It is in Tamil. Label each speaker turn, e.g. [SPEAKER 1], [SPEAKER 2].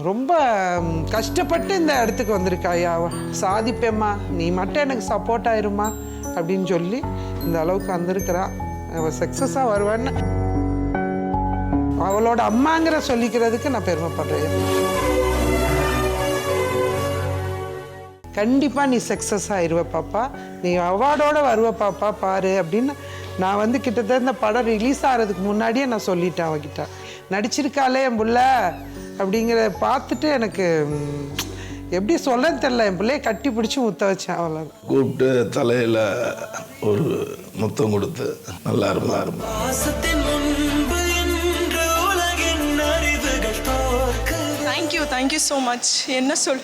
[SPEAKER 1] ரொம்ப கஷ்டப்பட்டு இந்த இடத்துக்கு வந்திருக்காயா, சாதிப்பேம்மா, நீ மட்டும் எனக்கு சப்போர்ட் ஆயிருமா அப்படின்னு சொல்லி இந்த அளவுக்கு வந்திருக்கிறா. அவள் சக்ஸஸாக வருவான்னு அவளோட அம்மாங்கிற சொல்லிக்கிறதுக்கு நான் பெருமைப்படுறேன். கண்டிப்பாக நீ சக்ஸஸ் ஆயிடுவ பாப்பா, நீ அவார்டோட வருவ பாப்பா பாரு அப்படின்னு நான் வந்து கிட்டத்தட்ட இந்த படம் ரிலீஸ் ஆகிறதுக்கு முன்னாடியே நான் சொல்லிட்டேன் அவகிட்ட. நடிச்சிருக்காளே என் புள்ள அப்படிங்கிறத பார்த்துட்டு எனக்கு எப்படி சொல்லன்னு தெரில, என் பிள்ளைய கட்டி பிடிச்சி முத்த வச்சேன். அவ்வளோ
[SPEAKER 2] கூப்பிட்டு தலையில் ஒரு முத்தம் கொடுத்து நல்லா இருமா.
[SPEAKER 3] Thank you so much. என்ன சொல்